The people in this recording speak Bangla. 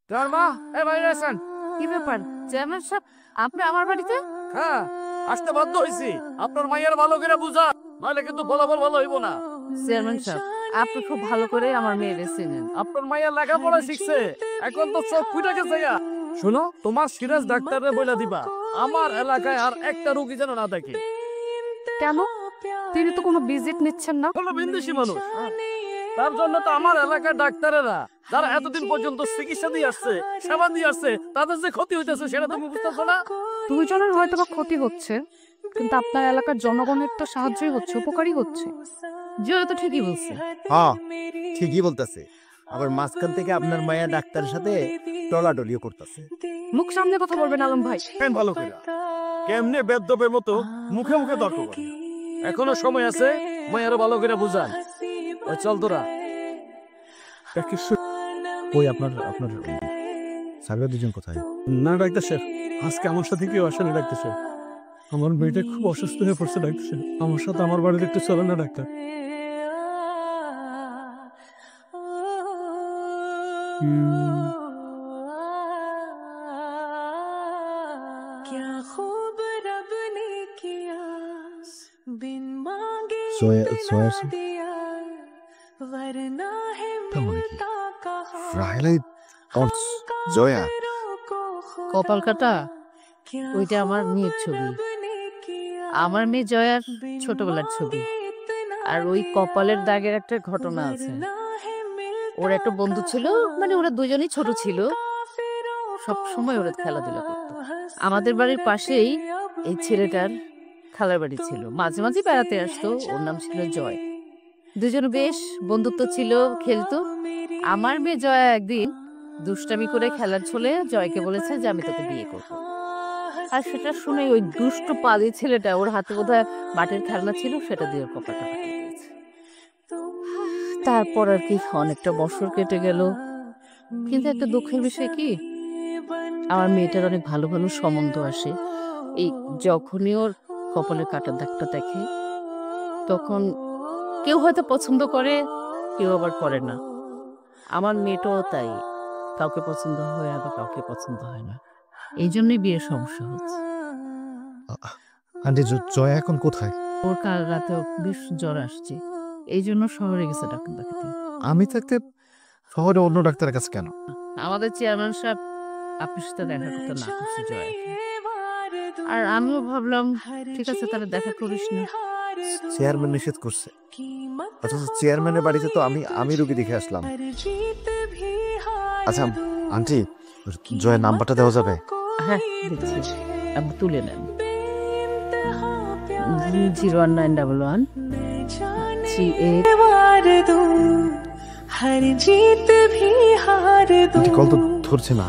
তোমার মা এ বাইরে আসেন। কি ব্যাপার চেয়ারম্যান সাহেব, আপনি আমার বাড়িতে? হ্যাঁ, আসতে বাধ্য হয়েছি। আপনার মাইয়ার ভালো করে বুঝা, নাহলে কিন্তু ফলাফল ভালো হইব না। চেয়ারম্যান সাহেব, আপনি খুব ভালো করে আমার মেয়েরে চিনেন। আপনার মাইয়া লেখাপড়া শিখছে, এখন তো চোখ ফুটে গেছে। শুনো, তোমার সিরাজ ডাক্তারে বইলা দিবা আমার এলাকায় আর একটা রোগী যেন না দেখে। কেন? তিনি তো কোনো ভিজিট নিচ্ছেন না। হলো বিদেশি মানুষ, তার জন্য তো আমার এলাকার ডাক্তারেরা যারা এতদিন পর্যন্ত চিকিৎসা দিয়ে আসছে, সেবা দিয়ে আসছে, তাদের যে ক্ষতি হইতেছে সেটা তুমি বুঝতেছো না? দুইজনের হয়তো বা ক্ষতি হচ্ছে, কিন্তু আপনার এলাকার জনগণের তো সাহায্যই হচ্ছে, উপকারই হচ্ছে। জিও তো ঠিকই বলছে। হ্যাঁ, ঠিকই বলতেছে। আবার মাঝখান থেকে আপনার মায়া ডাক্তারের সাথে টলাটলিও করতেছে। মুখ সামনে কথা বলবেন আলম ভাই। কেন ভালো করে কেমনে বেদ্যপের মতো মুখে মুখে তর্ক করে? এখনো সময় আছে, মায়েরও ভালো করে বুঝান। ওই চল তোরা। ওই আপনার সার্ভে দুজন কোথায়? না ডাক্তার সাহেব, আজকে আমার সাথে কেউ আসে না ডাক্তার সাহেব। আমার মেয়েটা খুব অসুস্থ হয়ে পড়ছে ডাক্তার সাহেব, আমার সাথে আমার বাড়িতে একটু চলে না ডাক্তার? জয়া কপাল কাটা, ওইটা আমার মেয়ের ছবি। আমার মেয়ে জয়ার ছোটবেলার ছবি। আর ওই কপালের দাগের একটা ঘটনা আছে। ওর একটা বন্ধু ছিল, মানে ওরা দুজনেই ছোট ছিল, সব সময় ওরা খেলাধুলা করতো। আমাদের বাড়ির পাশেই এই ছেলেটার খালার বাড়ি ছিল, মাঝে মাঝে বেড়াতে আসতো। ওর নাম ছিল জয়। দুজনে বেশ বন্ধুত্ব ছিল, খেলতো। আমার মেয়ে জয়া একদিন দুষ্টামি করে খেলার ছলে জয়কে বলেছে যে আমি তোকে বিয়ে করবো। আর সেটা শুনে ওই দুষ্ট পালি ছেলেটা, ওর হাতে বোধহয় মাটির খেলনা ছিল, সেটা দিয়ে ওর কপালটা ফাটিয়ে দিয়েছে। তারপর আর কি অনেকটা বছর কেটে গেল, কিন্তু একটা দুঃখের বিষয় কি, আমার মেয়েটার অনেক ভালো ভালো সম্বন্ধ আসে। এই যখনই ওর কপালের কাটার দাগটা দেখে, তখন কেউ হয়তো পছন্দ করে, কেউ আবার করে না। আমার মেয়েটাও তাই, কাউকে পছন্দ হয় আবার কাউকে পছন্দ হয় না। এই জন্যই বিয়ের সমস্যা হচ্ছে। আন্টি, জয়া এখন কোথায়? ওর কাল রাতে বেশ জ্বর আসছে, এই জন্য শহরে গেছে ডাক্তার দেখাতে। আমি থাকতে শহরে অন্য ডাক্তারের কাছে কেন? আমাদের চেয়ারম্যান সাহেব আপনার সাথে দেখা করতে না করছে জয়াকে। আর আমিও ভাবলাম ঠিক আছে, তাহলে দেখা করিস না। চেয়ারম্যান নিষেধ করছে, অথচ চেয়ারম্যানের বাড়িতে তো আমি রুগী দেখে আসলাম। আচ্ছা আন্টি, জয়ের নাম্বারটা দেওয়া যাবে? হ্যাঁ দিচ্ছি, আপনি তুলে নেন। 0191138 কল তো ধরছে না।